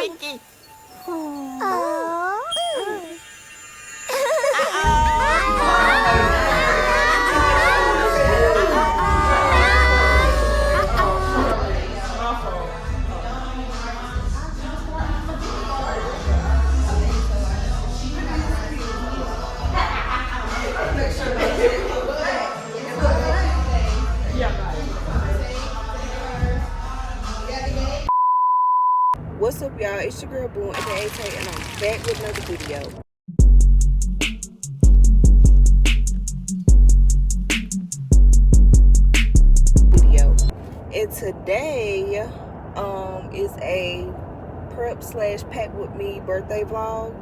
Trinity. What's up, y'all? It's your girl Boom, aka Tay, and I'm back with another video. And today is a prep / pack with me birthday vlog.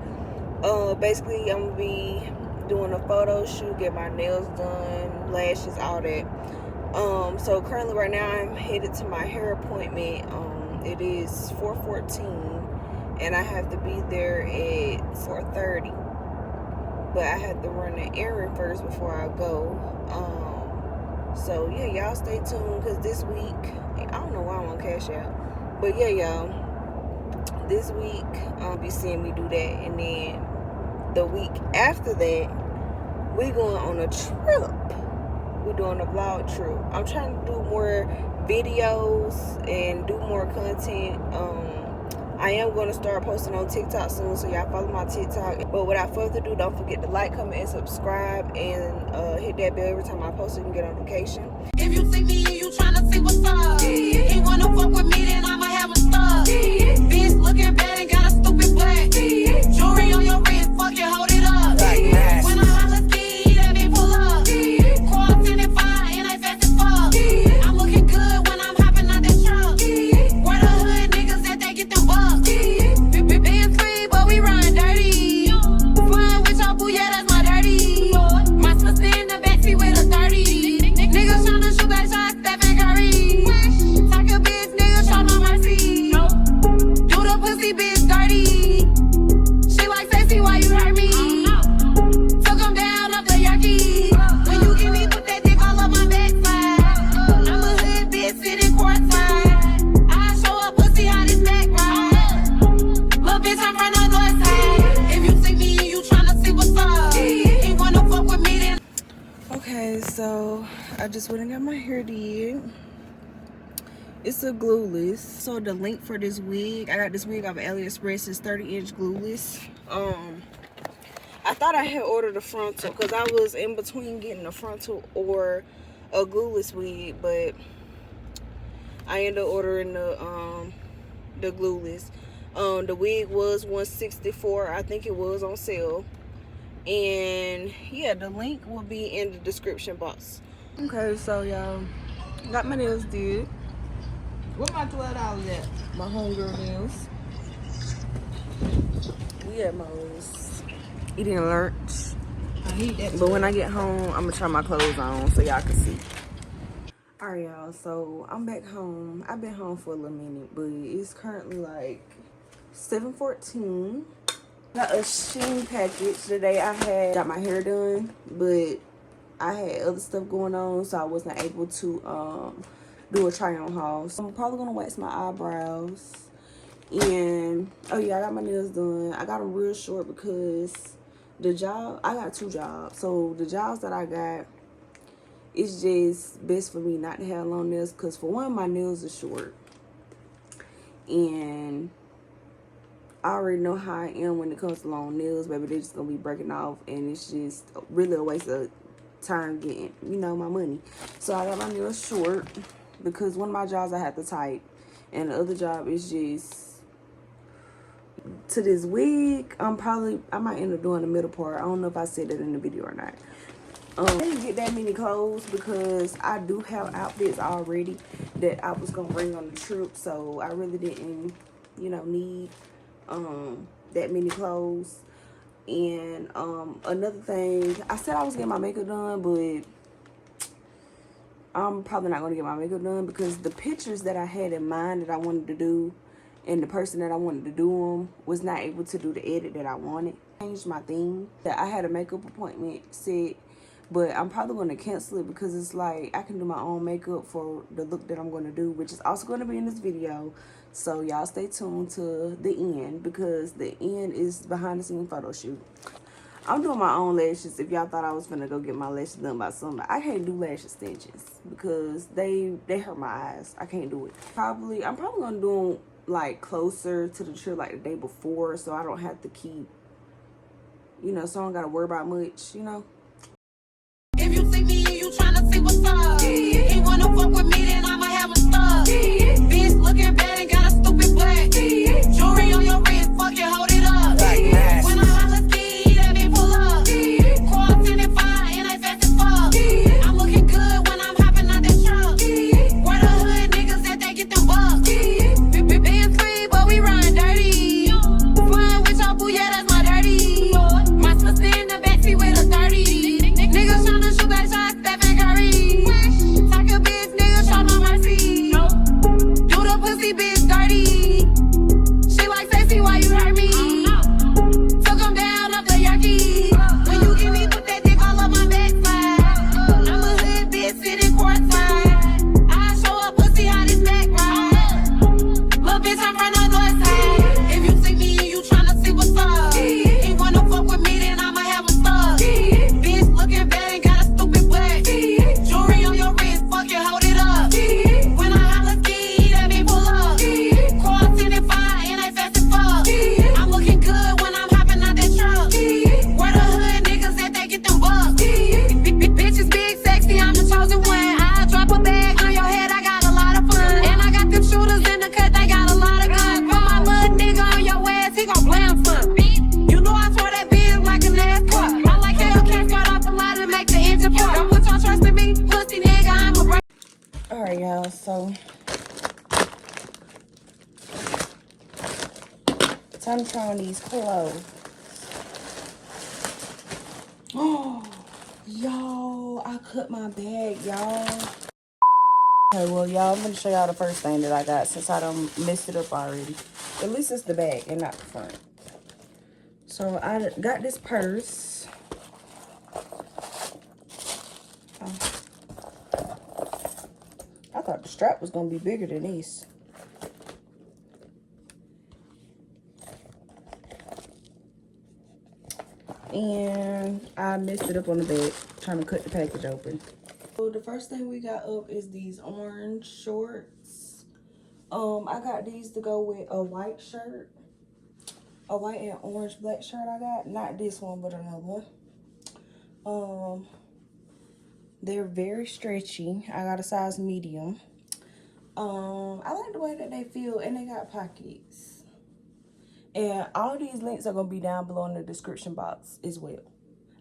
Basically I'm gonna be doing a photo shoot, get my nails done, lashes, all that. So currently right now I'm headed to my hair appointment. It is 4:14 and I have to be there at 4:30, but I have to run an errand first before I go. So yeah, y'all stay tuned, because this week, I don't know why I'm on Cash App, but yeah, y'all, this week I'll be seeing me do that, and then the week after that we going on a trip. We're doing a vlog trip. I'm trying to do more videos and do more content. I am going to start posting on TikTok soon, so y'all follow my TikTok. But without further ado, don't forget to like, comment, and subscribe, and hit that bell every time I post so you can get a notification. If you see me and you tryna see what's up, ain't wanna fuck with me, then I'ma have a stuff. Bitch looking bad and got a stupid black. Jewelry on your wrist, fucking hold it up. When I holla skee, that be pull up. Car 10 and 5, and I fast as fuck. I'm looking good when I'm hopping out the truck. Where the hood niggas that they get them bucks. Being free, but we run dirty. Flying with your boo, yeah, that's my dirty. My sister in the backseat with a 30. Niggas tryna shoot that shot, Stephen Curry. Talk a bitch, nigga, show no mercy. Do the pussy bitch dirty. She like sexy, why you hurt me? Took him down up the Yorkie. When you give me, put that dick all up my backside. I'm a hood bitch sitting courtside. I show up pussy how this back ride. Little bitch, I'm from the north side. If you see me and you tryna see what's up, ain't wanna fuck with me, then. Okay, so I just went and got my hair did. It's a glueless. So the link for this wig, I got this wig off of AliExpress. It's 30-inch glueless. I thought I had ordered a frontal, because I was in between getting a frontal or a glueless wig, but I ended up ordering the glueless. The wig was $164. I think it was on sale. And yeah, the link will be in the description box. Okay, so y'all, got my nails did. What my $12 at? My homegirl nails. We at Mo's eating lunch. I hate that. But when I get home, I'm gonna turn my clothes on so y'all can see. Alright, y'all, so I'm back home. I've been home for a little minute, but it's currently like 7:14. Got a Shein package today. I had got my hair done, but I had other stuff going on, so I wasn't able to do a try on haul. So I'm probably gonna wax my eyebrows, and oh yeah, I got my nails done. I got them real short because the job, I got 2 jobs, so the jobs that I got, it's just best for me not to have long nails, because for one, my nails are short, and I already know how I am when it comes to long nails, baby. They're just gonna be breaking off, and it's just really a waste of time getting, you know, my money. So I got my nails short because one of my jobs I have to type, and the other job is just to this wig. I might end up doing the middle part. I don't know if I said that in the video or not. I didn't get that many clothes because I do have outfits already that I was gonna bring on the trip, so I really didn't, you know, need that many clothes. And another thing, I said I was getting my makeup done, but I'm probably not going to get my makeup done because the pictures that I had in mind that I wanted to do, and the person that I wanted to do them was not able to do the edit that I wanted. Changed my theme. That I had a makeup appointment set, but I'm probably going to cancel it because it's like I can do my own makeup for the look that I'm going to do, which is also going to be in this video. So y'all stay tuned to the end, because the end is behind the scene photo shoot. I'm doing my own lashes. If y'all thought I was gonna go get my lashes done by somebody, I can't do lash extensions because they hurt my eyes. I can't do it. I'm probably gonna do them like closer to the trip, like the day before, so I don't have to keep, you know, so I don't gotta worry about much, you know. If you see me and you tryna see what's up, he wanna fuck with me, then I'ma have a stuck. Bitch looking bad and got a stupid black. Jewelry on your wrist, fucking hold it up. When I holla skee, that mean pull up. Car 10 and 5, and I fast as fuck. I'm looking good when I'm hopping out that truck. Where the hood niggas at, they get them bucks. Being free, but we run dirty. Flying with your boo, yeah, that's my dirty. My sister in the backseat with a 30. Niggas tryna shoot back shots, Stephen Curry. Take a bitch, nigga, show no mercy. Do the pussy bitch dirty. She like sexy, why you hurt me? Took him down up the Yorkie. When you give me, put that dick all up my backside. I'm a hood bitch sitting courtside. I show up pussy how this back ride. Little bitch, I'm from the north side. If you see me and you tryna see what's up, he wanna fuck with me, then I'ma have a stuck. Bitch looking bad and got a stupid black. Jewelry on your wrist, fucking hold it up. When I holla skee, that mean pull up. Car 10 and 5, and I fast as fuck. I'm looking good when I'm hopping out that truck. Where the hood niggas at, they get them bucks. Bitches big, sexy, I'm the chosen one. I drop a bag on your head, I got a lot of fun. And I got them shooters in the cut, they got a lot of guns. Put my little nigga on your ass, he gon' blam some. You know I tore that bitch like a NASCAR. I like Hellcat, start off the line and make the engine pop. Don't put your trust in me, pussy nigga, I'm a break. All right, y'all. So time to try on these clothes. Oh, y'all, I cut my bag, y'all. Okay, well, y'all, I'm gonna show y'all the first thing that I got since I done messed it up already. At least it's the back and not the front. So I got this purse. I thought the strap was gonna be bigger than this. And I messed it up on the back trying to cut the package open. So the first thing we got up is these orange shorts. I got these to go with a white shirt. A white and orange black shirt I got. Not this one, but another one. They're very stretchy. I got a size medium. I like the way that they feel, and they got pockets. And all these links are gonna be down below in the description box as well.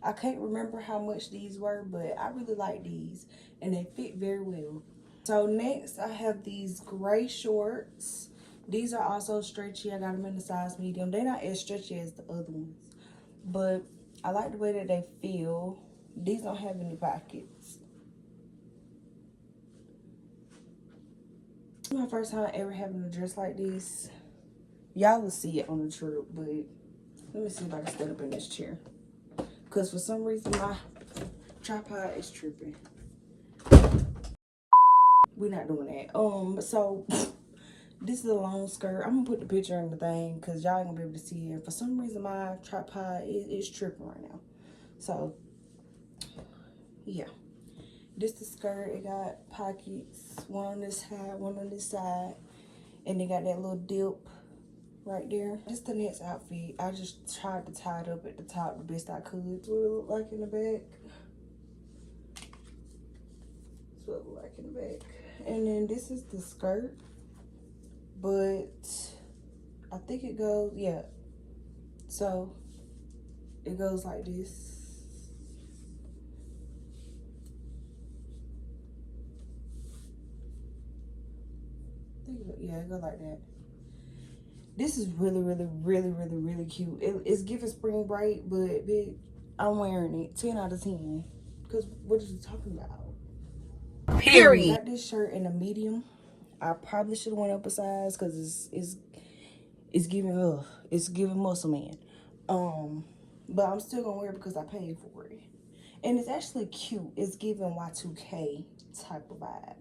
I can't remember how much these were, but I really like these, and they fit very well. So next, I have these gray shorts. These are also stretchy. I got them in the size medium. They're not as stretchy as the other ones, but I like the way that they feel. These don't have any pockets. This is my first time ever having a dress like this. Y'all will see it on the trip, but let me see if I can stand up in this chair. Because for some reason, my tripod is tripping. We're not doing that. So this is a long skirt. I'm gonna put the picture in the thing because y'all ain't gonna be able to see it. For some reason, my tripod is tripping right now. So yeah, this is the skirt. It got pockets, one on this side, one on this side, and they got that little dip right there. This is the next outfit. I just tried to tie it up at the top the best I could. That's what it look like in the back. That's what it look like in the back. And then this is the skirt, but I think it goes, yeah. So it goes like this. Yeah, it goes like that. This is really, really, really, really, really cute. It's giving spring break, but bitch, I'm wearing it 10 out of 10. Because what are you talking about? Period. I got this shirt in a medium. I probably should have went up a size because it's giving muscle man. But I'm still gonna wear it because I paid for it. And it's actually cute. It's giving Y2K type of vibe.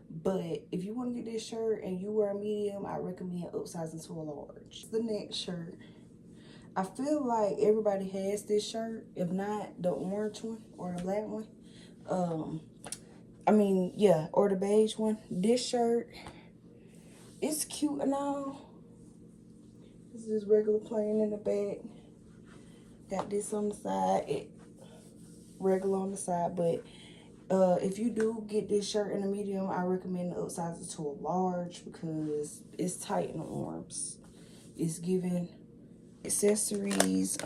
But if you want to get this shirt and you wear a medium, I recommend upsizing to a large. The next shirt. I feel like everybody has this shirt. If not, the orange one or the black one. Yeah, or the beige one. This shirt, it's cute and all. This is regular plain in the back. Got this on the side. Regular on the side, but if you do get this shirt in a medium, I recommend to upsize it to a large because it's tight in the arms. It's giving accessories.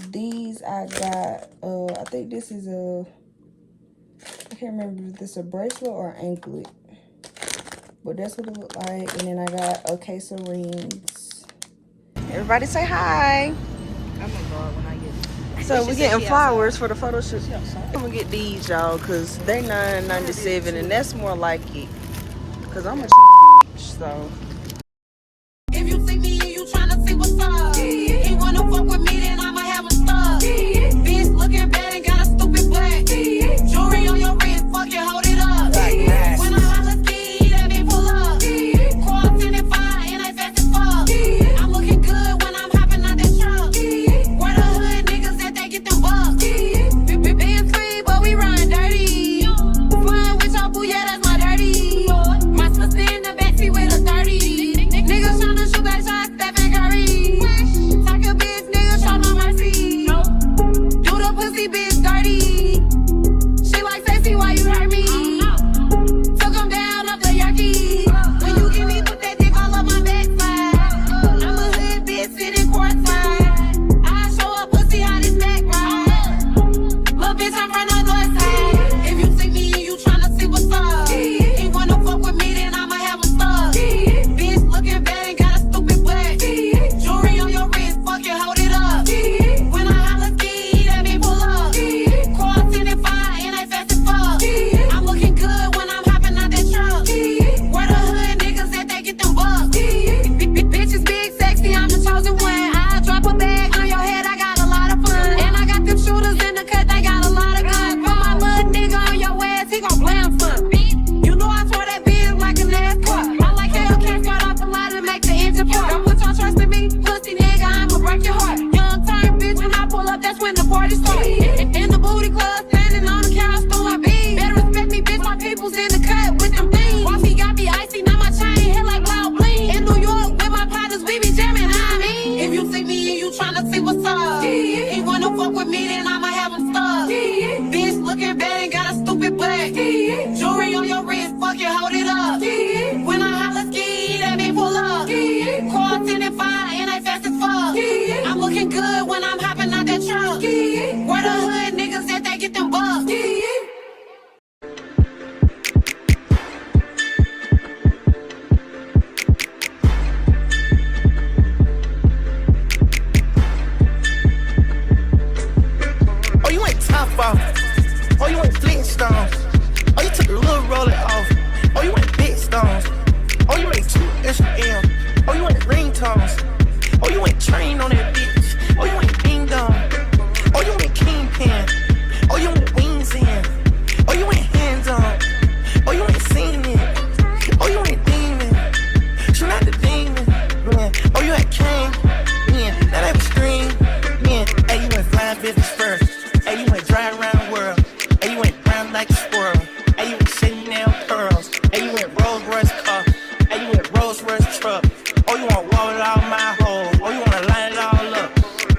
These I got, I think this is I can't remember if this is a bracelet or an anklet, but that's what it looked like. And then I got a case of rings. Everybody say hi. I'm gonna go when I get it. So we're getting flowers for the photo shoot. I'm gonna get these, y'all, because they $9.97 and that's more like it. Because I'm a cheap bitch, so. If you see me and you tryna see what's up, he wanna fuck with me, then I'ma have him stuck. Bitch looking bad and got a stupid black. Jewelry on your wrist, fucking hold it up. When I holla skee, that bitch pull up. Cross in and fire, and I fast as fuck. I'm looking good when I'm hopping out that truck. Where the hood niggas that they get them bucks. Being free, but we run dirty. Flying with your boo, yeah, that's my dirty. My sister in the backseat with a 30. Niggas tryna shoot that shot, Stephen Curry. Talk a bitch, nigga, show no mercy. Do the pussy bitch dirty. She like sexy, why you hurt me? Took him down up the Yorkie. When you give me, put that dick all up my backside. I'm a hood bitch sitting courtside. I show up pussy how this back ride. Little bitch, I'm from the north side. If you see me and you tryna see what's up, he wanna fuck with me, then I'ma have him stuck. Bitch looking bad and got a stupid black. Jewelry on your wrist, fucking hold it up. When I holla skee, that bitch pull up. Cross in and fire, and I fast as fuck. I'm looking good when I'm hopping out that truck. Where the hood niggas that they get them bucks. Bitches big, sexy, I'm the chosen one. I drop a bag on your head, I got a lot of fun. And I got them shooters in the cut, they got a lot of guns. Put my little nigga on your ass, he gon' blam some. You know I tore that bitch like a NASCAR. I like Hellcat, start off the line and make the engine part. Don't put your trust in me, pussy nigga, I'ma break your heart. Young turn bitch, when I pull up, that's when the party starts. In the booty club, standing on the couch, throwing beans. Better respect me, bitch, my people's in the cut with them things. Wifey got me icy, now my chain hit like wild bling. In New York, with my partners, we be jamming, I mean. If you see me and you tryna see what's up, he wanna fuck with me, then I'ma have him stuck. Bitch looking bad and got a stupid black. Jewelry on your wrist, fucking hold it up. When I holla skee, that bitch pull up. Cross in and fire, and I fast as fuck. I'm looking good when I'm hopping out that truck. Where the hood niggas that they get them bucks. Oh, you ain't top off. Oh, you ain't Flintstones. Oh, you took a little roller off. Oh, you ain't big stones. Oh, you ain't 2 Oh, you ain't ringtones. Oh, you ain't train on that bitch. Oh, you ain't ding dong. Oh, you ain't kingpin. Oh, you ain't wings in. Oh, you ain't hands on. Oh, you ain't seen it. Oh, you ain't demon. She not the demon. Man. Oh, you ain't king. Man, that ain't scream. Man, hey, you ain't flying business first. Hey, you ain't driving around the world. Hey, you ain't brown like a squirrel. Hey, you ain't Chanel pearls. Hey, you ain't Rolls Royce car. Hey, you ain't Rolls Royce truck. Oh, you want wall it all my hole. Oh, you wanna line it all up.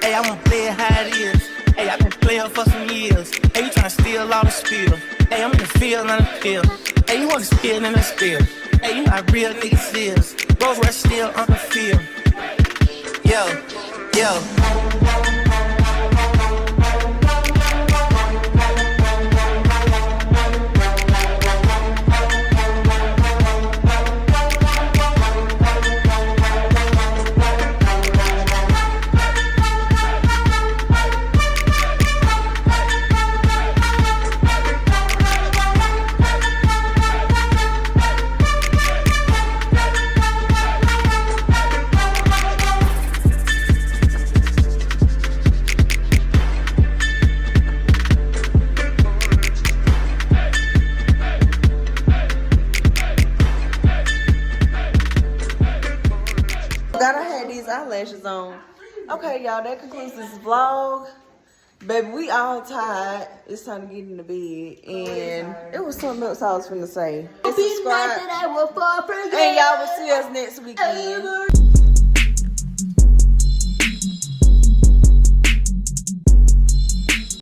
Hey, I wanna play it how it is. Hey, I've been playing for some years. Hey, you tryna steal all the spill. Hey, I'm in the field, not the field. Hey, you wanna spill in the spill. Hey, you not real niggas is. Rolls Royce still on the field. Yo, yo. Gotta have these eyelashes on. Okay, y'all, that concludes this vlog. Baby, we all tired. It's time to get in the bed. And it was something else I was finna say. And subscribe. And y'all will see us next weekend.